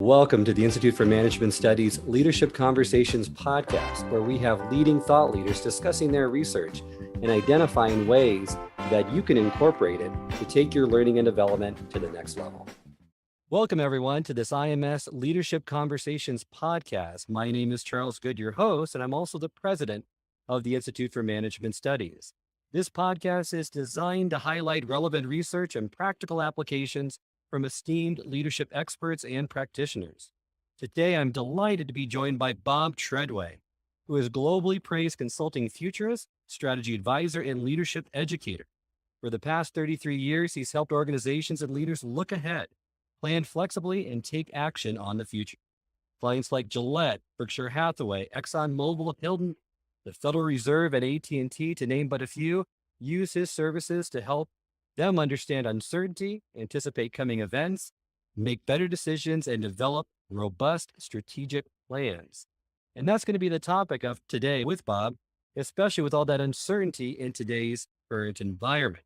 Welcome to the Institute for Management Studies Leadership Conversations podcast, where we have leading thought leaders discussing their research and identifying ways that you can incorporate it to take your learning and development to the next level. Welcome, everyone, to this IMS Leadership Conversations podcast. My name is Charles Good, your host, and I'm also the president of the Institute for Management Studies. This podcast is designed to highlight relevant research and practical applications from esteemed leadership experts and practitioners. Today, I'm delighted to be joined by Bob Treadway, who is globally praised consulting futurist, strategy advisor, and leadership educator. For the past 33 years, he's helped organizations and leaders look ahead, plan flexibly, and take action on the future. Clients like Gillette, Berkshire Hathaway, ExxonMobil, Hilton, the Federal Reserve and AT&T, to name but a few, use his services to help them understand uncertainty, anticipate coming events, make better decisions, and develop robust strategic plans. And that's going to be the topic of today with Bob, especially with all that uncertainty in today's current environment.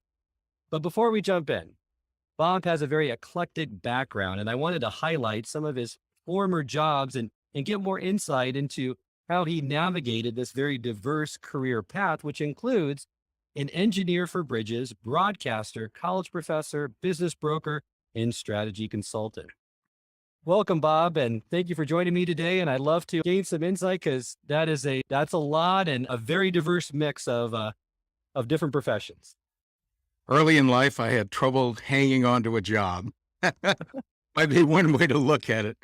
But before we jump in, Bob has a very eclectic background, and I wanted to highlight some of his former jobs and get more insight into how he navigated this very diverse career path, which includes an engineer for bridges, broadcaster, college professor, business broker, and strategy consultant. Welcome, Bob, and thank you for joining me today. And I'd love to gain some insight because that's a lot and a very diverse mix of different professions. Early in life, I had trouble hanging on to a job. Might be one way to look at it.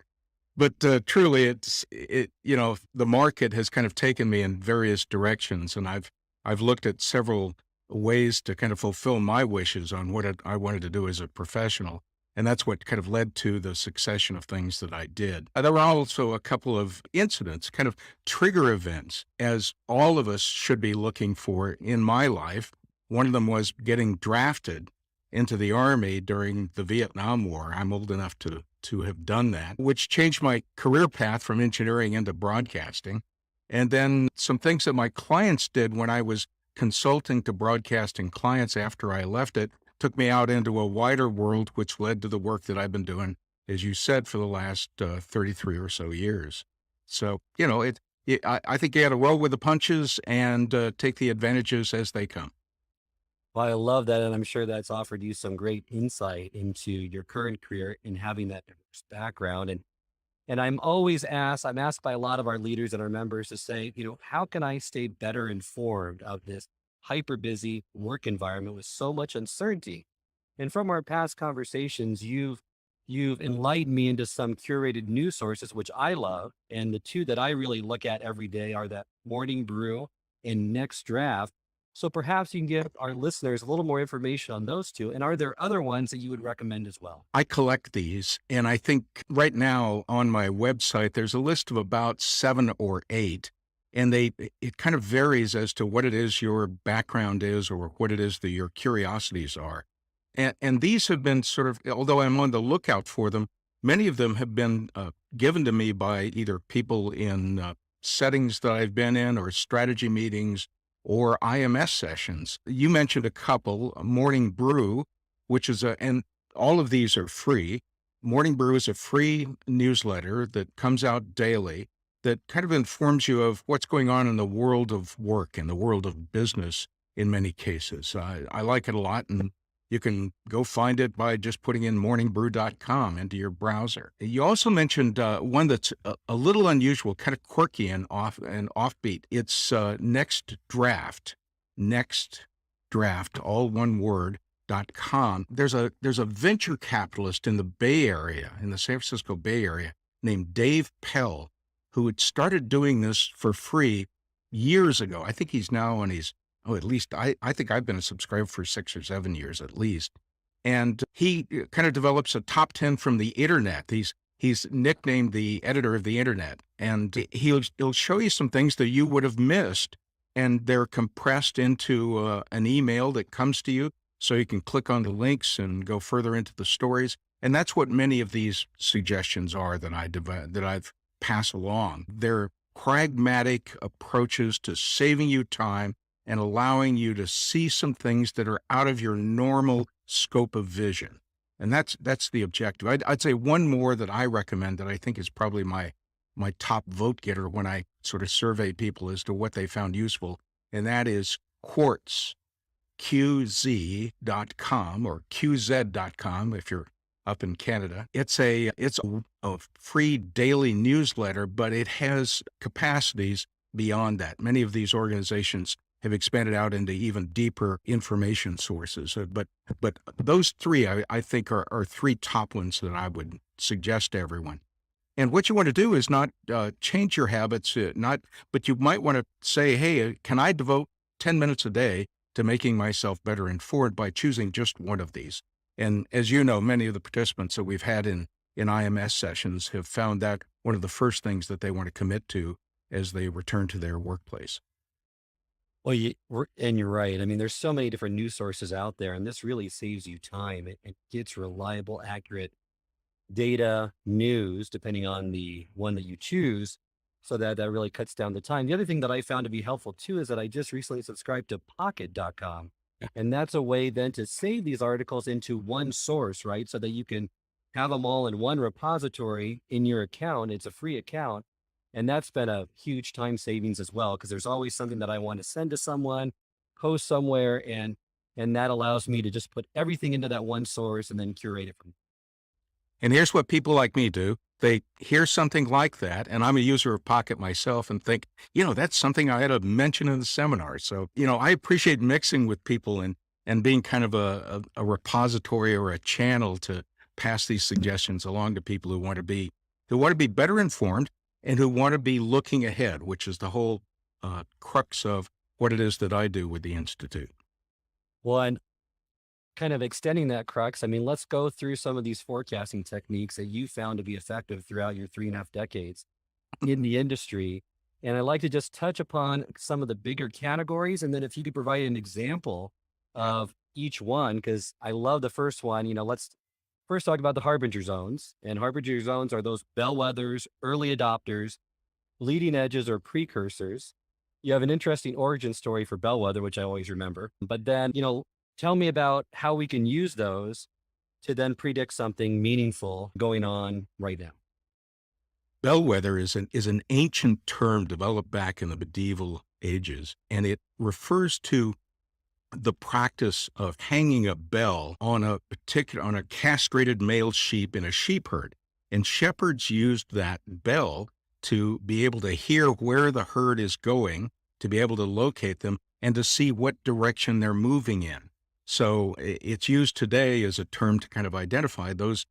But truly, the market has kind of taken me in various directions, and I've looked at several ways to kind of fulfill my wishes on what I wanted to do as a professional. And that's what kind of led to the succession of things that I did. There were also a couple of incidents, kind of trigger events, as all of us should be looking for in my life. One of them was getting drafted into the Army during the Vietnam War. I'm old enough to have done that, which changed my career path from engineering into broadcasting. And then some things that my clients did when I was consulting to broadcasting clients after I left it took me out into a wider world, which led to the work that I've been doing, as you said, for the last 33 or so years. So, I think you got to roll with the punches and take the advantages as they come. Well, I love that, and I'm sure that's offered you some great insight into your current career in having that diverse background. And I'm asked by a lot of our leaders and our members to say, how can I stay better informed of this hyper busy work environment with so much uncertainty? And from our past conversations, you've enlightened me into some curated news sources, which I love. And the two that I really look at every day are that Morning Brew and Next Draft. So perhaps you can give our listeners a little more information on those two. And are there other ones that you would recommend as well? I collect these, and I think right now on my website, there's a list of about 7 or 8, and it kind of varies as to what it is your background is or what it is that your curiosities are. And these have been sort of, although I'm on the lookout for them, many of them have been given to me by either people in settings that I've been in or strategy meetings or IMS sessions. You mentioned a couple, Morning Brew, which is and all of these are free. Morning Brew is a free newsletter that comes out daily that kind of informs you of what's going on in the world of work and the world of business in many cases. I like it a lot, and you can go find it by just putting in morningbrew.com into your browser. You also mentioned one that's a little unusual, kind of quirky and offbeat. It's Next Draft, all one word, .com. There's a venture capitalist in the Bay Area, in the San Francisco Bay Area, named Dave Pell, who had started doing this for free years ago. I think he's now on his at least I think I've been a subscriber for 6 or 7 years at least. And he kind of develops a top 10 from the internet. He's nicknamed the editor of the internet, and he'll show you some things that you would have missed, and they're compressed into an email that comes to you, so you can click on the links and go further into the stories. And that's what many of these suggestions are that I've passed along. They're pragmatic approaches to saving you time and allowing you to see some things that are out of your normal scope of vision. And that's the objective. I'd say one more that I recommend that I think is probably my top vote getter when I sort of survey people as to what they found useful, and that is Quartz, QZ.com or QZ.com if you're up in Canada. It's a free daily newsletter, but it has capacities beyond that. Many of these organizations have expanded out into even deeper information sources. But those three, I think, are three top ones that I would suggest to everyone. And what you want to do is not change your habits, but you might want to say, hey, can I devote 10 minutes a day to making myself better informed by choosing just one of these? And as you know, many of the participants that we've had in IMS sessions have found that one of the first things that they want to commit to as they return to their workplace. Well, and you're right. I mean, there's so many different news sources out there, and this really saves you time. It gets reliable, accurate data, news, depending on the one that you choose, so that really cuts down the time. The other thing that I found to be helpful too is that I just recently subscribed to pocket.com. And that's a way then to save these articles into one source, right? So that you can have them all in one repository in your account. It's a free account. And that's been a huge time savings as well, because there's always something that I want to send to someone, post somewhere, and that allows me to just put everything into that one source and then curate it from. And here's what people like me do. They hear something like that, and I'm a user of Pocket myself, and think, that's something I had to mention in the seminar. So, I appreciate mixing with people and being kind of a repository or a channel to pass these suggestions along to people who want to be better informed and who want to be looking ahead, which is the whole crux of what it is that I do with the Institute. Well, and kind of extending that crux, I mean, let's go through some of these forecasting techniques that you found to be effective throughout your 3.5 decades in the industry. And I'd like to just touch upon some of the bigger categories. And then if you could provide an example of each one, because I love the first one, let's first talk about the Harbinger zones. And Harbinger zones are those bellwethers, early adopters, leading edges, or precursors. You have an interesting origin story for bellwether, which I always remember. But then, tell me about how we can use those to then predict something meaningful going on right now. Bellwether is an ancient term developed back in the medieval ages, and it refers to the practice of hanging a bell on a castrated male sheep in a sheep herd. And shepherds used that bell to be able to hear where the herd is going, to be able to locate them, and to see what direction they're moving in. So it's used today as a term to kind of identify those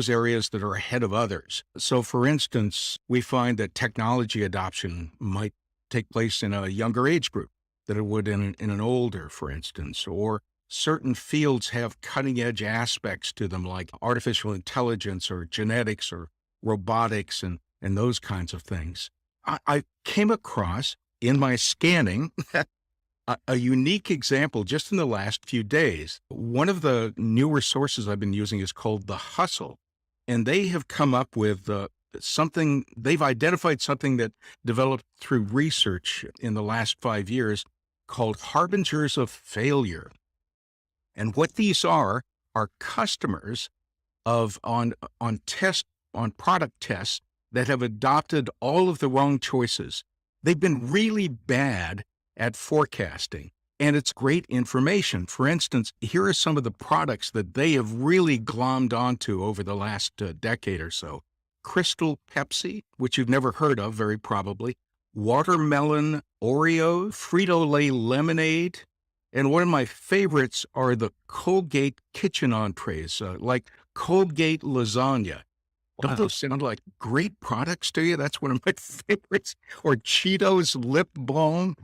areas that are ahead of others. So for instance, we find that technology adoption might take place in a younger age group than it would in an older, for instance, or certain fields have cutting edge aspects to them like artificial intelligence or genetics or robotics and those kinds of things. I came across in my scanning a unique example just in the last few days. One of the newer sources I've been using is called The Hustle, and they have come up with they've identified something that developed through research in the last 5 years called harbingers of failure. And what these are customers on product tests that have adopted all of the wrong choices. They've been really bad at forecasting, and it's great information. For instance, here are some of the products that they have really glommed onto over the last decade or so. Crystal Pepsi, which you've never heard of, very probably, watermelon Oreo, Frito-Lay lemonade, and one of my favorites are the Colgate kitchen entrees, like Colgate lasagna. Wow. Don't those sound like great products to you? That's one of my favorites. Or Cheetos lip balm.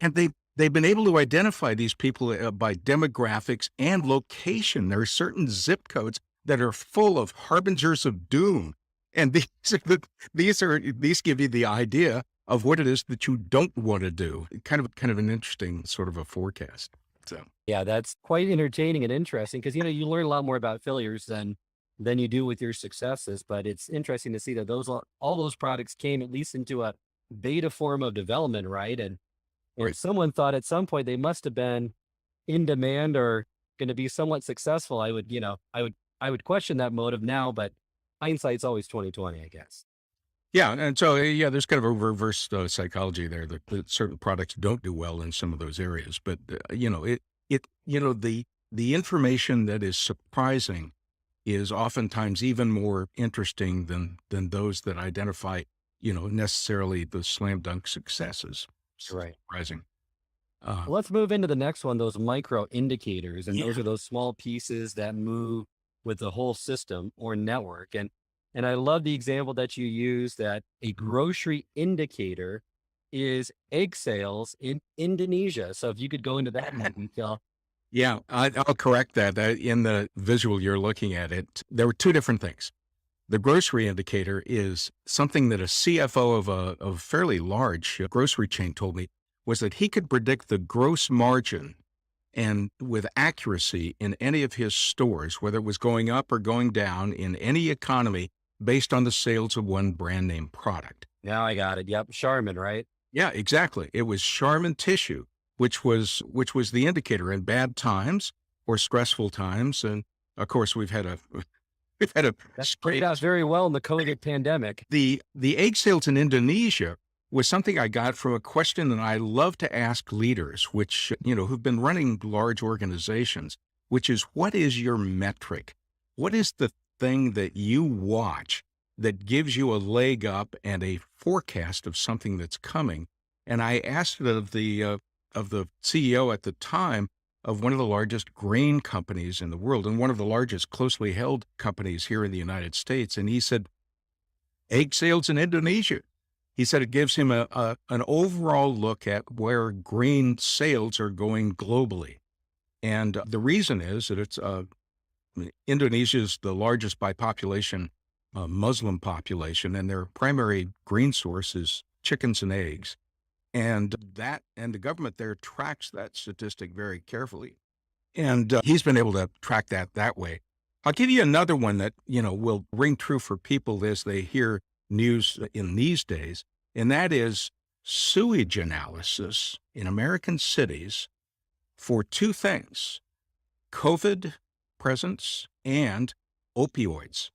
And they've been able to identify these people by demographics and location. There are certain zip codes that are full of harbingers of doom. And these give you the idea of what it is that you don't want to do. Kind of an interesting sort of a forecast. So yeah, that's quite entertaining and interesting because you learn a lot more about failures than you do with your successes. But it's interesting to see that all those products came at least into a beta form of development, right? And right. Someone thought at some point they must have been in demand or going to be somewhat successful. I I would question that motive now, but hindsight's always 2020, I guess. Yeah, and so yeah, there's kind of a reverse psychology there that certain products don't do well in some of those areas. But the information that is surprising is oftentimes even more interesting than those that identify necessarily the slam dunk successes. Right. Surprising. Uh, Well, let's move into the next one, those micro indicators. And those yeah, are those small pieces that move with the whole system or network. And I love the example that you use that a grocery indicator is egg sales in Indonesia. So if you could go into that in detail. yeah. I'll correct that. In the visual you're looking at it, there were two different things. The grocery indicator is something that a CFO of a fairly large grocery chain told me was that he could predict the gross margin and with accuracy in any of his stores, whether it was going up or going down in any economy based on the sales of one brand name product. Now I got it. Yep. Charmin, right? Yeah, exactly. It was Charmin tissue, which was the indicator in bad times or stressful times. And of course, we've had a That played straight. out very well in the COVID pandemic. The egg sales in Indonesia was something I got from a question that I love to ask leaders, which, who've been running large organizations, which is, what is your metric? What is the thing that you watch that gives you a leg up and a forecast of something that's coming? And I asked it of the CEO at the time of one of the largest grain companies in the world and one of the largest closely held companies here in the United States. And he said, egg sales in Indonesia. He said it gives him an overall look at where grain sales are going globally. And the reason is that Indonesia is the largest by population Muslim population, and their primary grain source is chickens and eggs. And the government there tracks that statistic very carefully. And he's been able to track that way. I'll give you another one that, will ring true for people as they hear news in these days, and that is sewage analysis in American cities for two things: COVID presence and opioids.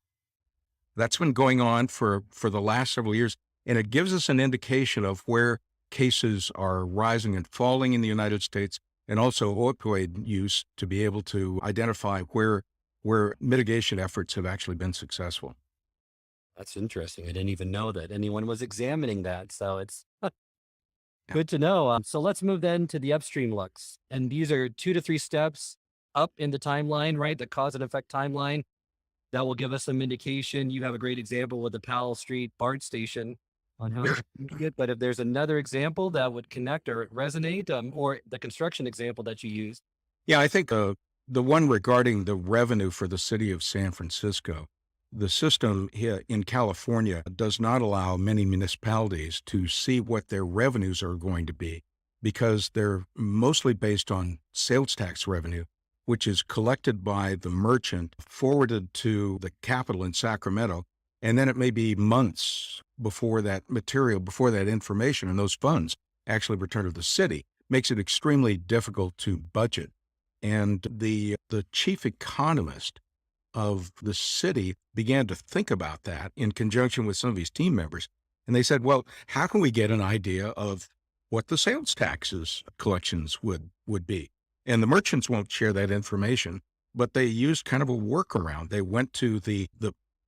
That's been going on for the last several years, and it gives us an indication of where cases are rising and falling in the United States, and also opioid use, to be able to identify where mitigation efforts have actually been successful. That's interesting. I didn't even know that anyone was examining that. So it's Yeah. good to know. So let's move then to the upstream looks. And these are 2 to 3 steps up in the timeline, right? The cause and effect timeline that will give us some indication. You have a great example with the Powell Street BART station on how to use it. But if there's another example that would connect or resonate, or the construction example that you used. Yeah, I think the one regarding the revenue for the city of San Francisco, the system here in California does not allow many municipalities to see what their revenues are going to be, because they're mostly based on sales tax revenue, which is collected by the merchant, forwarded to the capital in Sacramento, and then it may be months before that information and those funds actually return to the city. Makes it extremely difficult to budget. And the chief economist of the city began to think about that in conjunction with some of his team members. And they said, well, how can we get an idea of what the sales taxes collections would be? And the merchants won't share that information, but they used kind of a workaround. They went to the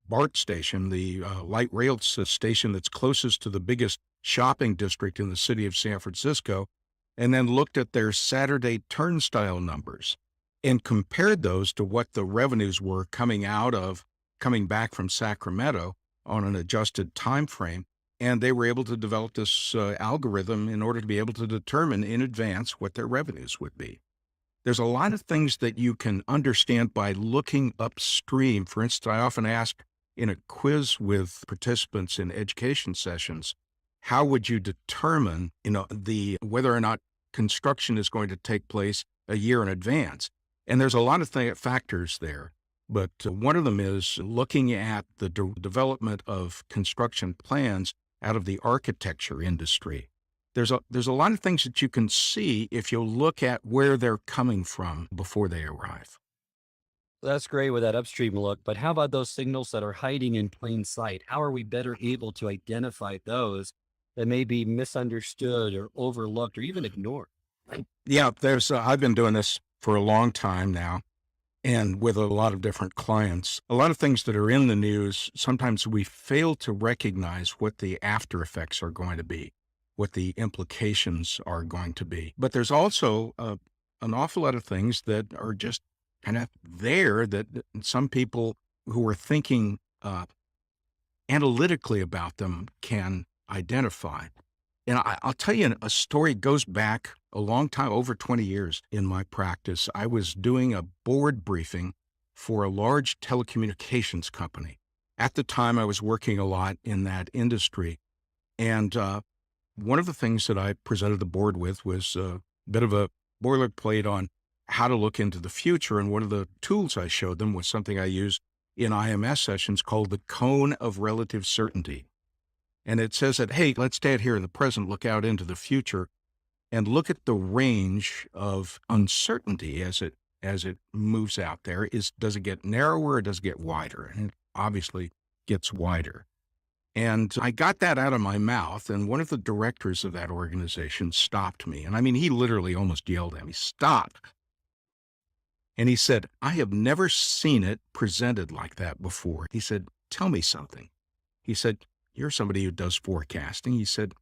BART station, the light rail station that's closest to the biggest shopping district in the city of San Francisco, and then looked at their Saturday turnstile numbers and compared those to what the revenues were coming back from Sacramento on an adjusted time frame. And they were able to develop this algorithm in order to be able to determine in advance what their revenues would be. There's a lot of things that you can understand by looking upstream. For instance, I often ask in a quiz with participants in education sessions, how would you determine, whether or not construction is going to take place a year in advance? And there's a lot of factors there, but one of them is looking at the development of construction plans out of the architecture industry. There's a lot of things that you can see if you look at where they're coming from before they arrive. That's great with that upstream look, but how about those signals that are hiding in plain sight? How are we better able to identify those that may be misunderstood or overlooked or even ignored? Yeah, I've been doing this for a long time now and with a lot of different clients. A lot of things that are in the news, sometimes we fail to recognize what the after effects are going to be, what the implications are going to be. But there's also an awful lot of things that are just kind of there that some people who are thinking analytically about them can identify. And I'll tell you a story goes back a long time, over 20 years in my practice. I was doing a board briefing for a large telecommunications company. At the time, I was working a lot in that industry. And one of the things that I presented the board with was a bit of a boilerplate on how to look into the future. And one of the tools I showed them was something I use in IMS sessions called the cone of relative certainty. And it says that, hey, let's stay here in the present, look out into the future, and look at the range of uncertainty as it moves out there. Does it get narrower or does it get wider? And it obviously gets wider. And I got that out of my mouth, and one of the directors of that organization stopped me. And I mean, he literally almost yelled at me, "Stop." And he said, "I have never seen it presented like that before." He said, "Tell me something." He said, "You're somebody who does forecasting." He said,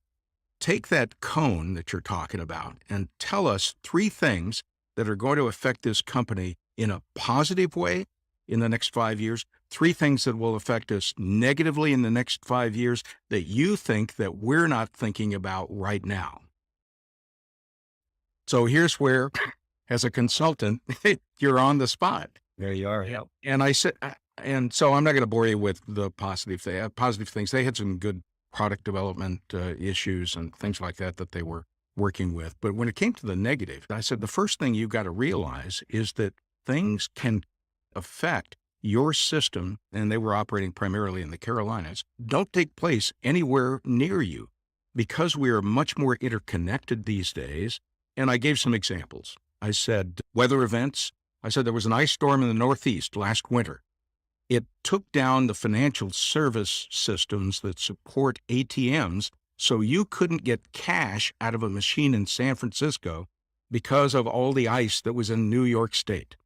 "Take that cone that you're talking about and tell us three things that are going to affect this company in a positive way in the next 5 years, three things that will affect us negatively in the next 5 years that you think that we're not thinking about right now." So here's where, as a consultant, you're on the spot. There you are. Yeah. And I said, and so I'm not going to bore you with the positive things. They had some good product development issues and things like that that they were working with. But when it came to the negative, I said, the first thing you've got to realize is that things can affect your system, and they were operating primarily in the Carolinas, don't take place anywhere near you because we are much more interconnected these days. And I gave some examples. I said, weather events. I said there was an ice storm in the Northeast last winter. It took down the financial service systems that support ATMs, so you couldn't get cash out of a machine in San Francisco because of all the ice that was in New York State.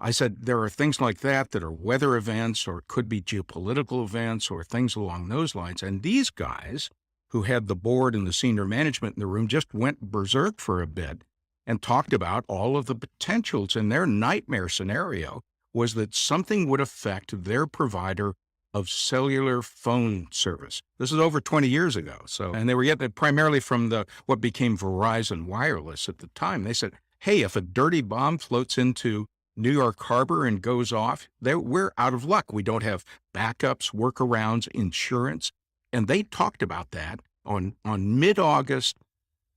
I said there are things like that that are weather events or could be geopolitical events or things along those lines. And these guys who had the board and the senior management in the room just went berserk for a bit and talked about all of the potentials. And their nightmare scenario was that something would affect their provider of cellular phone service. This is over 20 years ago. And they were getting it primarily from what became Verizon Wireless at the time. They said, hey, if a dirty bomb floats into New York Harbor and goes off, we're out of luck. We don't have backups, workarounds, insurance. And they talked about that on mid-August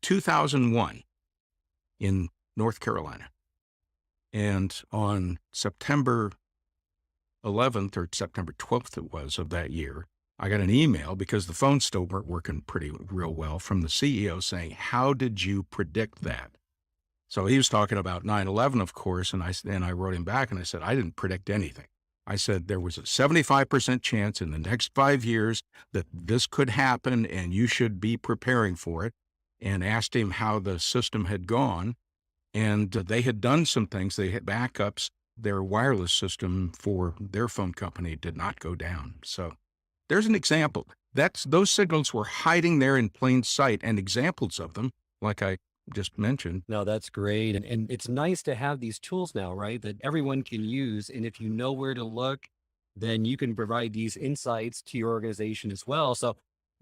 2001 in North Carolina. And on September 11th or September 12th it was of that year, I got an email because the phones still weren't working real well from the CEO saying, how did you predict that? So he was talking about 9/11, of course, and I wrote him back and I said, I didn't predict anything. I said there was a 75% chance in the next 5 years that this could happen and you should be preparing for it, and asked him how the system had gone. And they had done some things. They had backups. Their wireless system for their phone company did not go down. So there's an example. Those signals were hiding there in plain sight, and examples of them, like I just mentioned. No, that's great. And it's nice to have these tools now, right? That everyone can use. And if you know where to look, then you can provide these insights to your organization as well. So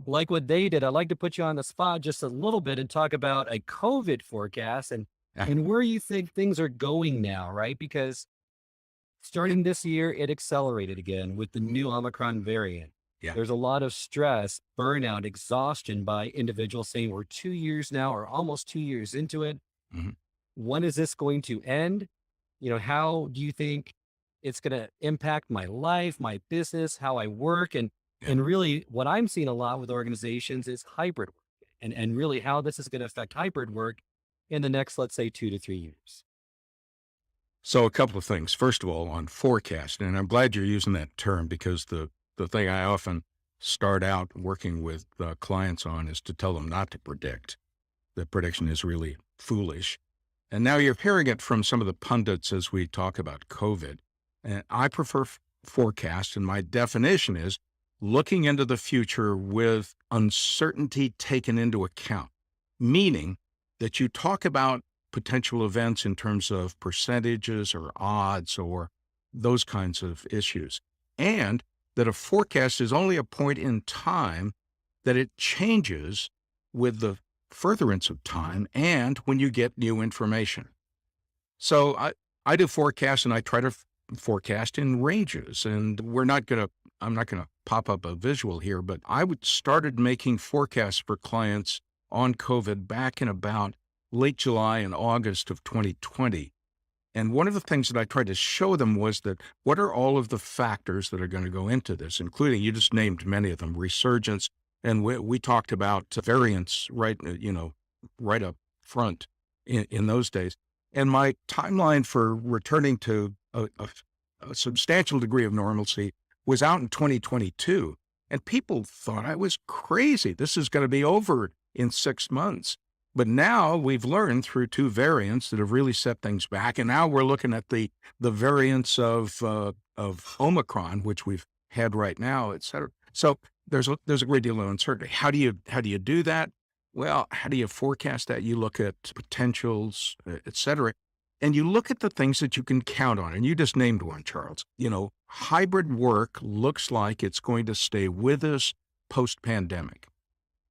like what they did, I'd like to put you on the spot just a little bit and talk about a COVID forecast and where you think things are going now, right? Because starting this year, it accelerated again with the new Omicron variant. Yeah. There's a lot of stress, burnout, exhaustion by individuals saying we're 2 years now or almost 2 years into it. Mm-hmm. When is this going to end? How do you think it's going to impact my life, my business, how I work? And really what I'm seeing a lot with organizations is hybrid work and really how this is going to affect hybrid work in the next, let's say 2 to 3 years. So a couple of things. First of all, on forecasting, and I'm glad you're using that term because the thing I often start out working with clients on is to tell them not to predict. That prediction is really foolish. And now you're hearing it from some of the pundits as we talk about COVID. And I prefer forecast, and my definition is looking into the future with uncertainty taken into account, meaning that you talk about potential events in terms of percentages or odds or those kinds of issues. And that a forecast is only a point in time, that it changes with the furtherance of time and when you get new information. So I do forecasts, and I try to forecast in ranges, and I'm not going to pop up a visual here, but I started making forecasts for clients on COVID back in about late July and August of 2020. And one of the things that I tried to show them was that what are all of the factors that are going to go into this, including, you just named many of them, resurgence. And we talked about variants right up front in those days. And my timeline for returning to a substantial degree of normalcy was out in 2022. And people thought I was crazy. This is going to be over in 6 months. But now we've learned through two variants that have really set things back. And now we're looking at the variants of Omicron, which we've had right now, et cetera. So there's a great deal of uncertainty. How do you do that? Well, how do you forecast that? You look at potentials, et cetera, and you look at the things that you can count on. And you just named one, Charles. Hybrid work looks like it's going to stay with us post-pandemic.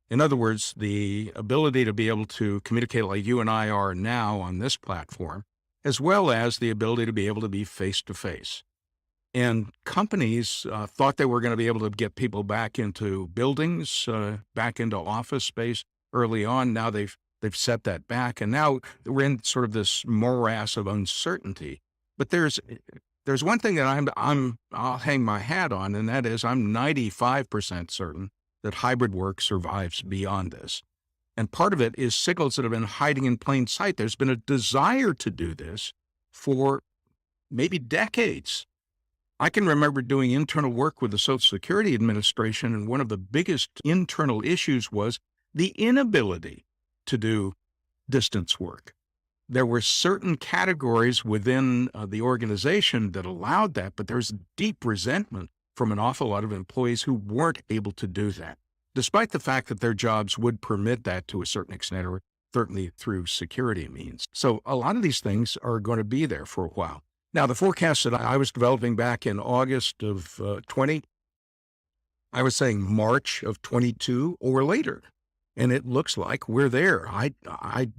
In other words, the ability to be able to communicate like you and I are now on this platform, as well as the ability to be able to be face-to-face. And companies thought they were going to be able to get people back into buildings, back into office space early on. Now they've set that back, and now we're in sort of this morass of uncertainty. But there's one thing that I'll hang my hat on, and that is I'm 95% certain that hybrid work survives beyond this. And part of it is signals that have been hiding in plain sight. There's been a desire to do this for maybe decades. I can remember doing internal work with the Social Security Administration, and one of the biggest internal issues was the inability to do distance work. There were certain categories within the organization that allowed that, but there's deep resentment from an awful lot of employees who weren't able to do that, despite the fact that their jobs would permit that to a certain extent, or certainly through security means. So a lot of these things are going to be there for a while. Now, the forecast that I was developing back in August of 20, I was saying March of 22 or later. And it looks like we're there. I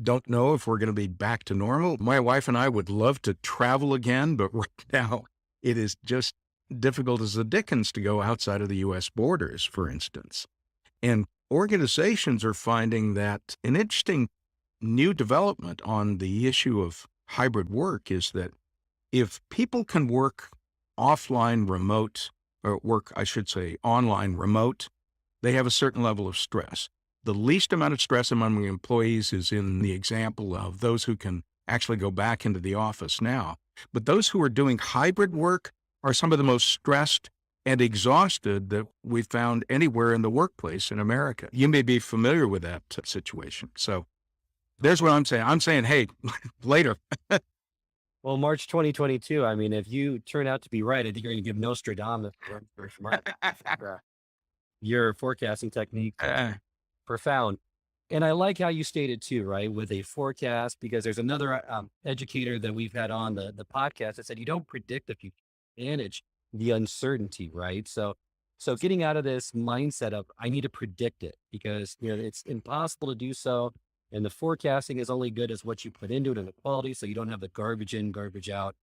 don't know if we're going to be back to normal. My wife and I would love to travel again, but right now it is just difficult as the dickens to go outside of the U.S. borders, for instance. And organizations are finding that an interesting new development on the issue of hybrid work is that if people can work offline remote, or work, I should say, online remote, they have a certain level of stress. The least amount of stress among employees is in the example of those who can actually go back into the office now. But those who are doing hybrid work are some of the most stressed and exhausted that we've found anywhere in the workplace in America. You may be familiar with that situation. So there's what I'm saying. I'm saying, hey, later. Well, March 2022, I mean, if you turn out to be right, I think you're going to give Nostradamus your forecasting technique. Profound. And I like how you stated too, right, with a forecast, because there's another educator that we've had on the podcast that said you don't predict the future, manage the uncertainty, right? So getting out of this mindset of I need to predict it, because it's impossible to do so, and the forecasting is only good as what you put into it and the quality, so you don't have the garbage in, garbage out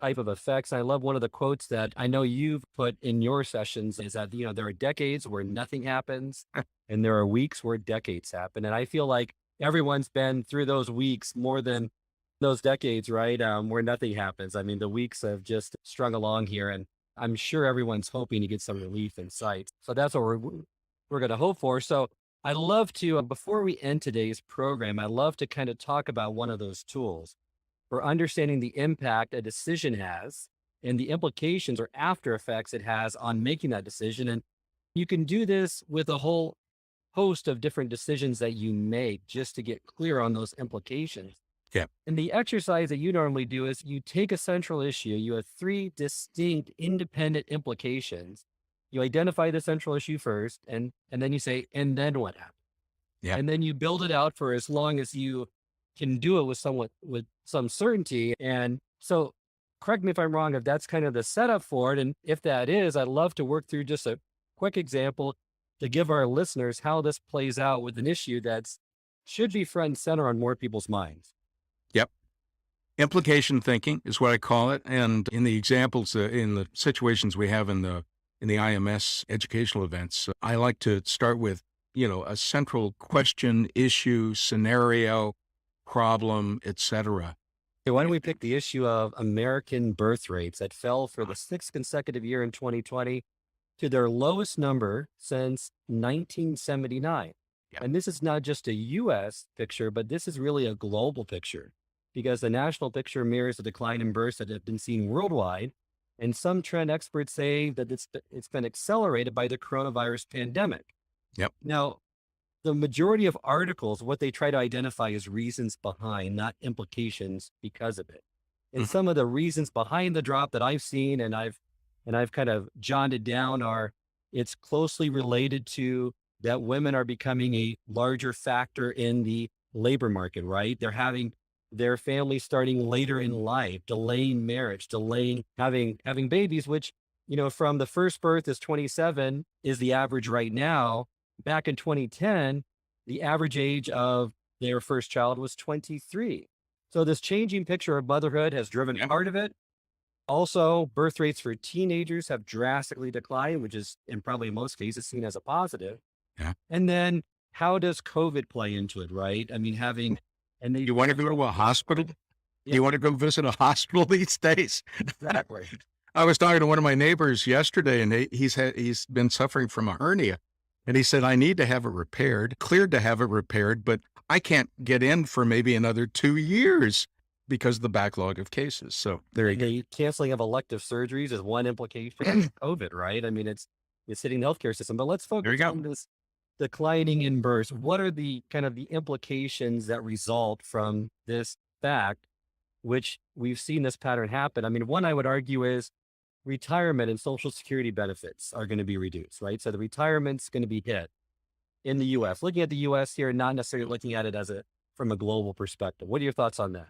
type of effects. And I love one of the quotes that I know you've put in your sessions is that, there are decades where nothing happens and there are weeks where decades happen. And I feel like everyone's been through those weeks more than those decades, right? Where nothing happens. I mean, the weeks have just strung along here, and I'm sure everyone's hoping to get some relief in sight. So that's what we're going to hope for. So I'd love to, before we end today's program, I'd love to kind of talk about one of those tools. for understanding the impact a decision has and the implications or after effects it has on making that decision. And you can do this with a whole host of different decisions that you make just to get clear on those implications. Yeah. And the exercise that you normally do is you take a central issue, you have three distinct independent implications. You identify the central issue first, and then you say, and then what happens? Yeah. And then you build it out for as long as you can do it with some certainty. And so correct me if I'm wrong, if that's kind of the setup for it. And if that is, I'd love to work through just a quick example to give our listeners how this plays out with an issue that's should be front and center on more people's minds. Yep. Implication thinking is what I call it. And in the examples, in the situations we have in the IMS educational events, I like to start with, a central question, issue, scenario, problem, etc. Okay, why don't we pick the issue of American birth rates that fell for the sixth consecutive year in 2020 to their lowest number since 1979. Yeah. And this is not just a US picture, but this is really a global picture because the national picture mirrors the decline in births that have been seen worldwide. And some trend experts say that it's been accelerated by the coronavirus pandemic. Yep. Now, the majority of articles, what they try to identify is reasons behind, not implications because of it. And some of the reasons behind the drop that I've seen and I've kind of jotted down are it's closely related to that women are becoming a larger factor in the labor market, right? They're having their families starting later in life, delaying marriage, delaying having babies, which, from the first birth is 27 is the average right now. Back in 2010, the average age of their first child was 23. So this changing picture of motherhood has driven part of it. Also, birth rates for teenagers have drastically declined, which is in probably most cases seen as a positive. Yeah. And then how does COVID play into it, right? I mean, You want to go to a hospital? Yeah. You want to go visit a hospital these days? Exactly. I was talking to one of my neighbors yesterday, and he's been suffering from a hernia. And he said, I need to have it repaired, cleared to have it repaired, but I can't get in for maybe another 2 years because of the backlog of cases. So there you go. The canceling of elective surgeries is one implication of COVID, right? I mean, it's hitting the healthcare system, but let's focus on this declining in births. What are the kind of the implications that result from this fact, which we've seen this pattern happen? I mean, one I would argue is retirement and Social Security benefits are going to be reduced, right? So the retirement's going to be hit in the US. Looking at the US here, not necessarily looking at it from a global perspective. What are your thoughts on that?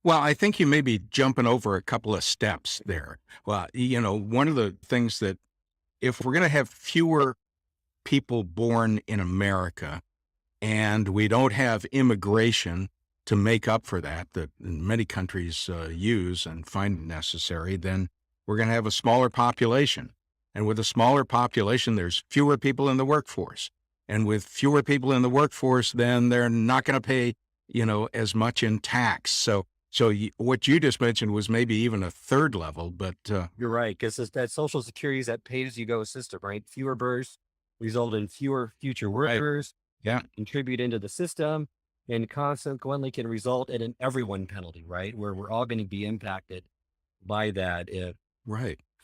Well, I think you may be jumping over a couple of steps there. Well, one of the things that if we're going to have fewer people born in America and we don't have immigration to make up for that many countries use and find necessary, then we're going to have a smaller population. And with a smaller population, there's fewer people in the workforce. And with fewer people in the workforce, then they're not going to pay, as much in tax. So what you just mentioned was maybe even a third level, but you're right, because that Social Security is that pay-as-you-go system, right? Fewer births result in fewer future workers. Right. Yeah, contribute into the system, and consequently can result in an everyone penalty, right? Where we're all going to be impacted by that if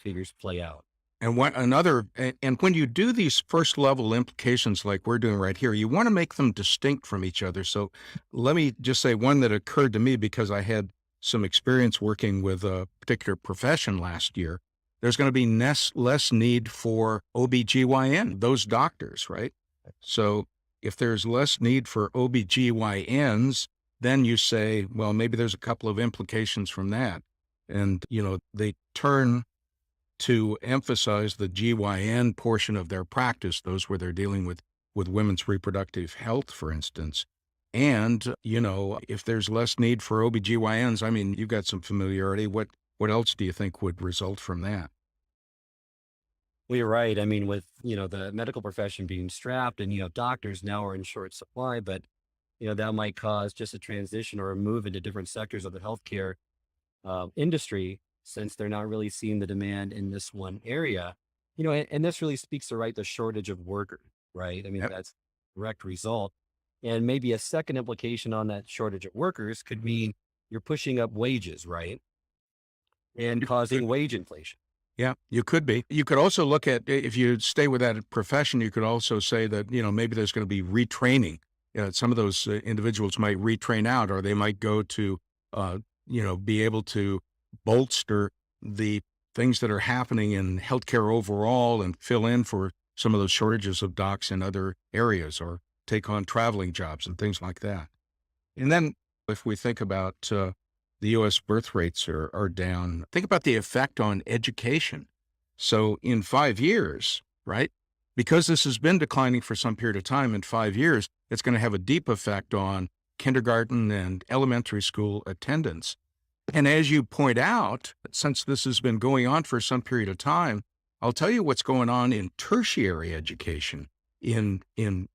figures play out. And when you do these first level implications like we're doing right here, you want to make them distinct from each other. So let me just say one that occurred to me because I had some experience working with a particular profession last year. There's going to be less need for OBGYN, those doctors, right? So if there's less need for OBGYNs, then you say, well, maybe there's a couple of implications from that. And, they turn to emphasize the GYN portion of their practice, those where they're dealing with women's reproductive health, for instance. And, if there's less need for OBGYNs, I mean, you've got some familiarity. What else do you think would result from that? Well, you're right. I mean, with, the medical profession being strapped and, doctors now are in short supply, but, that might cause just a transition or a move into different sectors of the healthcare industry, since they're not really seeing the demand in this one area, and this really speaks to, the shortage of workers, right? I mean, that's a direct result. And maybe a second implication on that shortage of workers could mean you're pushing up wages, right? And causing wage inflation. Yeah, you could be. You could also look at, if you stay with that profession, you could also say that, maybe there's going to be retraining. Some of those individuals might retrain out, or they might go to, be able to bolster the things that are happening in healthcare overall and fill in for some of those shortages of docs in other areas, or take on traveling jobs and things like that. And then if we think about the U.S. birth rates are down, think about the effect on education. So in 5 years, right, because this has been declining for some period of time, in 5 years, it's going to have a deep effect on kindergarten and elementary school attendance. And as you point out, since this has been going on for some period of time, I'll tell you what's going on in tertiary education, in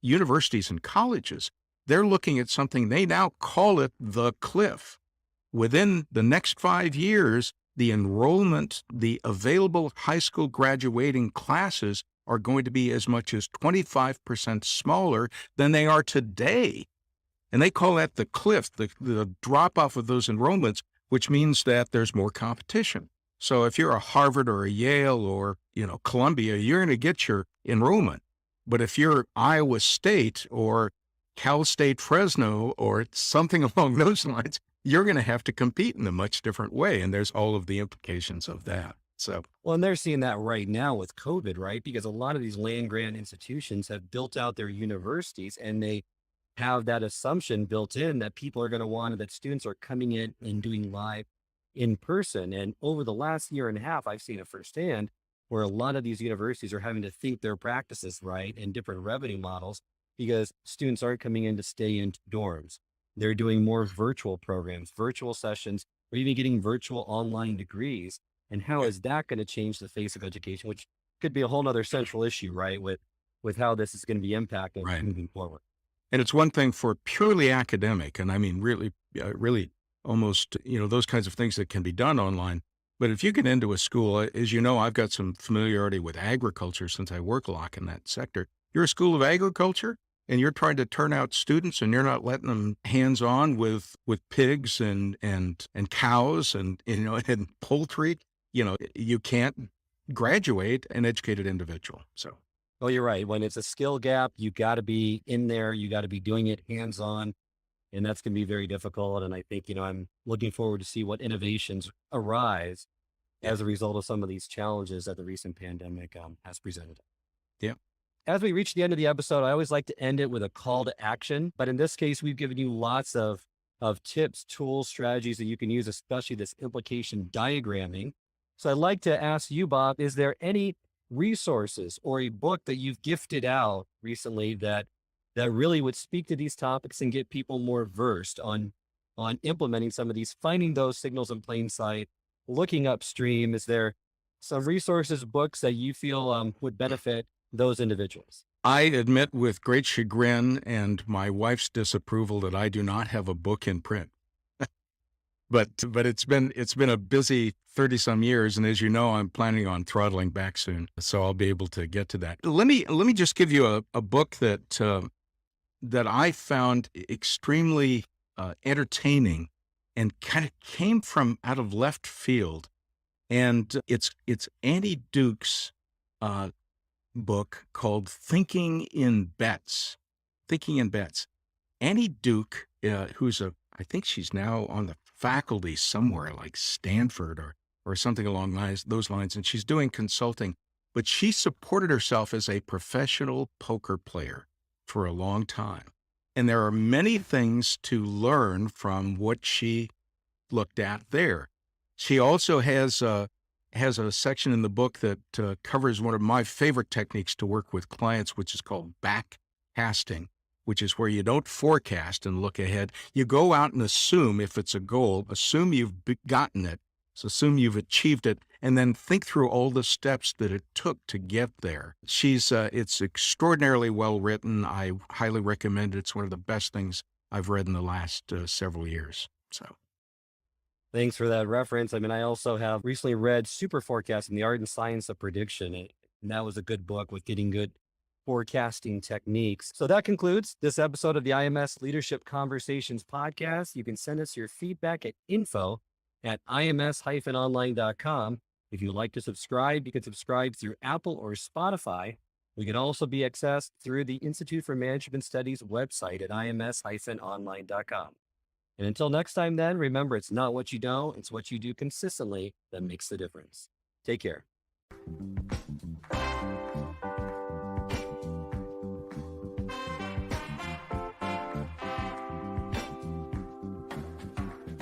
universities and colleges. They're looking at something, they now call it the cliff. Within the next 5 years, the enrollment, the available high school graduating classes are going to be as much as 25% smaller than they are today. And they call that the cliff, the drop off of those enrollments, which means that there's more competition. So if you're a Harvard or a Yale or, Columbia, you're going to get your enrollment. But if you're Iowa State or Cal State Fresno or something along those lines, you're going to have to compete in a much different way. And there's all of the implications of that. So, well, and they're seeing that right now with COVID, right? Because a lot of these land grant institutions have built out their universities, and they have that assumption built in that people are going to want, that students are coming in and doing live in person. And over the last year and a half, I've seen it firsthand, where a lot of these universities are having to think their practices right and different revenue models, because students aren't coming in to stay in dorms. They're doing more virtual programs, virtual sessions, or even getting virtual online degrees. And how is that going to change the face of education, which could be a whole nother central issue, right? With how this is going to be impacted moving forward. And it's one thing for purely academic, and I mean, really almost, those kinds of things that can be done online. But if you get into a school, as you know, I've got some familiarity with agriculture since I work a lot in that sector. You're a school of agriculture, and you're trying to turn out students, and you're not letting them hands-on with pigs and cows and, and poultry. You can't graduate an educated individual. So. Oh, you're right. When it's a skill gap, you got to be in there. You got to be doing it hands-on, and that's going to be very difficult. And I think, I'm looking forward to see what innovations arise as a result of some of these challenges that the recent pandemic has presented. Yeah. As we reach the end of the episode, I always like to end it with a call to action. But in this case, we've given you lots of tips, tools, strategies that you can use, especially this implication diagramming. So I'd like to ask you, Bob, is there any resources or a book that you've gifted out recently that really would speak to these topics and get people more versed on implementing some of these, finding those signals in plain sight, looking upstream? Is there some resources, books that you feel would benefit those individuals? I admit with great chagrin and my wife's disapproval that I do not have a book in print. But it's been a busy 30 some years. And as you know, I'm planning on throttling back soon. So I'll be able to get to that. Let me just give you a book that I found extremely entertaining and kind of came from out of left field. And it's Annie Duke's book called Thinking in Bets. Thinking in Bets. Annie Duke, who's I think she's now on the faculty somewhere like Stanford or something along those lines, and she's doing consulting, but she supported herself as a professional poker player for a long time. And there are many things to learn from what she looked at there. She also has a section in the book that covers one of my favorite techniques to work with clients, which is called backcasting, which is where you don't forecast and look ahead. You go out and assume, if it's a goal, assume you've gotten it, so assume you've achieved it, and then think through all the steps that it took to get there. It's extraordinarily well written. I highly recommend it. It's one of the best things I've read in the last several years. So. Thanks for that reference. I mean, I also have recently read Super Forecasting, the Art and Science of Prediction. And that was a good book with getting good forecasting techniques. So that concludes this episode of the IMS Leadership Conversations podcast. You can send us your feedback at info@ims-online.com. If you'd like to subscribe, you can subscribe through Apple or Spotify. We can also be accessed through the Institute for Management Studies website at ims-online.com. And until next time, then, remember, it's not what you know, it's what you do consistently that makes the difference. Take care.